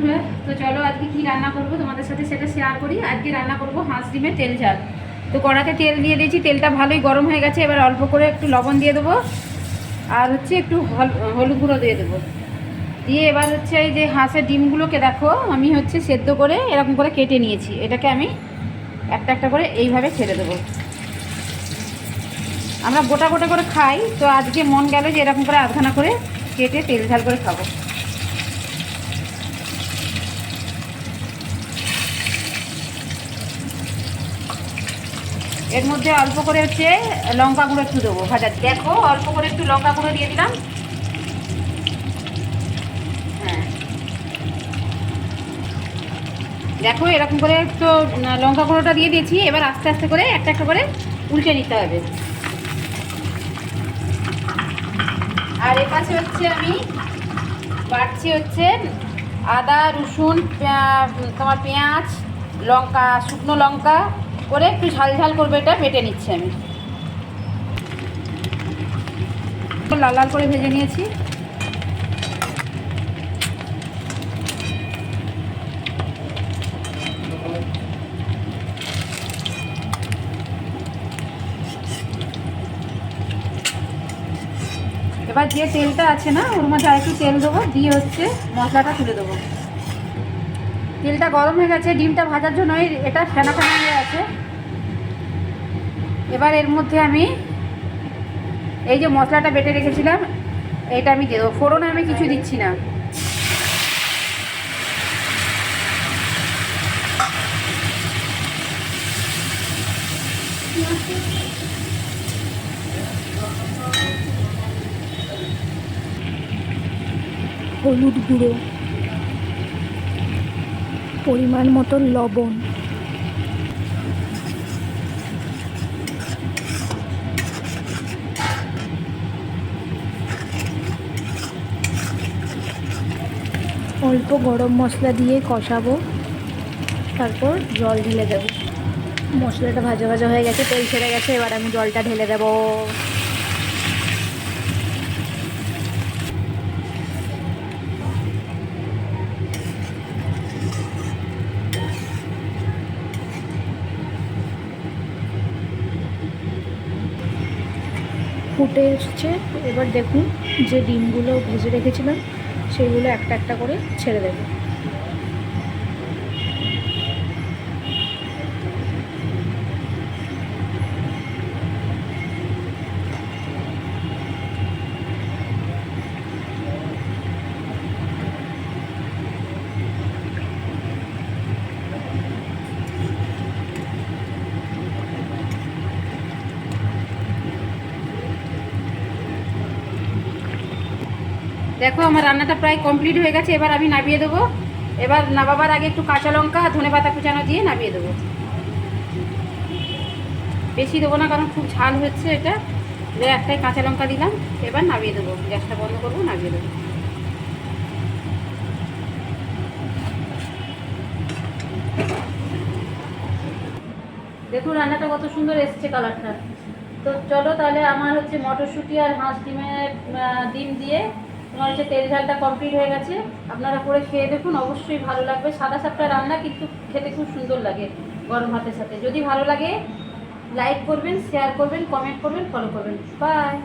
বন্ধুরা, তো চলো আজকে কি রান্না করব তোমাদের সাথে সেটা শেয়ার করি। আজকে রান্না করব হাঁস ডিমের তেল ঝাল। তো কড়াতে তেল দিয়ে দিয়েছি, তেলটা ভালোই গরম হয়ে গেছে। এবার অল্প করে একটু লবণ দিয়ে দেবো, আর হচ্ছে একটু হলুদ গুঁড়ো দিয়ে দেবো। দিয়ে এবার হচ্ছে এই যে হাঁসের ডিমগুলোকে দেখো আমি হচ্ছে সেদ্ধ করে এরকম করে কেটে নিয়েছি। এটাকে আমি একটা একটা করে এইভাবে ছেড়ে দেবো। আমরা গোটা গোটা করে খাই, তো আজকে মন গেল যে এরকম করে আধখানা করে কেটে তেল ঝাল করে খাবো। এর মধ্যে অল্প করে হচ্ছে লঙ্কা গুঁড়ো একটু দেবো ভাজা। দেখো অল্প করে একটু লঙ্কা গুঁড়ো দিয়ে দিলাম। হ্যাঁ, দেখো এরকম করে একটু লঙ্কা গুঁড়োটা দিয়ে দিয়েছি। এবার আস্তে আস্তে করে একটা একটা করে উল্টে নিতে হবে। আর এর পাশে হচ্ছে আমি বাটছি হচ্ছে আদা, রসুন, তোমার পেঁয়াজ, লঙ্কা, শুকনো লঙ্কা করে একটু ঝাল ঝাল করবে, এটা বেটে নিচ্ছি আমি। লাল লাল করে ভেজে নিয়েছি। এবার যে তেলটা আছে না, ওর মধ্যে আরেকটু তেল দেবো, দিয়ে হচ্ছে মশলাটা তুলে দেবো। তেলটা গরম হয়ে গেছে, ডিমটা ভাজার জন্য এটা ফেনা ফেনা হয়ে আছে। এবার এর মধ্যে আমি এই যে মশলাটা বেটে রেখেছিলাম এটা আমি দিয়ে দেবো। ফোড়নে আমি কিছু দিচ্ছি না। হলুদ গুঁড়ো, পরিমাণ মতো লবণ, অল্প গরম মশলা দিয়ে কষাবো, তারপর জল ঢেলে দেবো। মশলাটা ভাজা ভাজা হয়ে গেছে, তেল ছেড়ে গেছে, এবার আমি জলটা ঢেলে দেবো। ফুটে এসছে। এবার দেখুন যে ডিমগুলো ভেজে রেখেছিলাম সেগুলো একটা একটা করে ছেড়ে দেবো। দেখো আমার রান্নাটা প্রায় কমপ্লিট হয়ে গেছে। এবার আমি নামিয়ে দেবো। এবার নামাবার আগে একটু কাঁচা লঙ্কা, ধনেপাতা কুচানো দিয়ে নামিয়ে দেবো। বেশি দেবো না, কারণ খুব ঝাল হচ্ছে এটা। একটাই কাঁচা লঙ্কা দিলাম। এবার নামিয়ে দেবো, গ্যাসটা বন্ধ করবো, নামিয়ে দেবো। দেখুন রান্নাটা কত সুন্দর এসছে কালারটা। তো চলো তাহলে আমার হচ্ছে মটরশুঁটি আর হাঁস ডিম দিয়ে তোমার হচ্ছে তেল ঝালটা কমপ্লিট হয়ে গেছে। আপনারা করে খেয়ে দেখুন, অবশ্যই ভালো লাগবে। সাদা সাপটা রান্না কিন্তু খেতে খুব সুন্দর লাগে গরম ভাতের সাথে। যদি ভালো লাগে লাইক করবেন, শেয়ার করবেন, কমেন্ট করবেন, ফলো করবেন। বাই।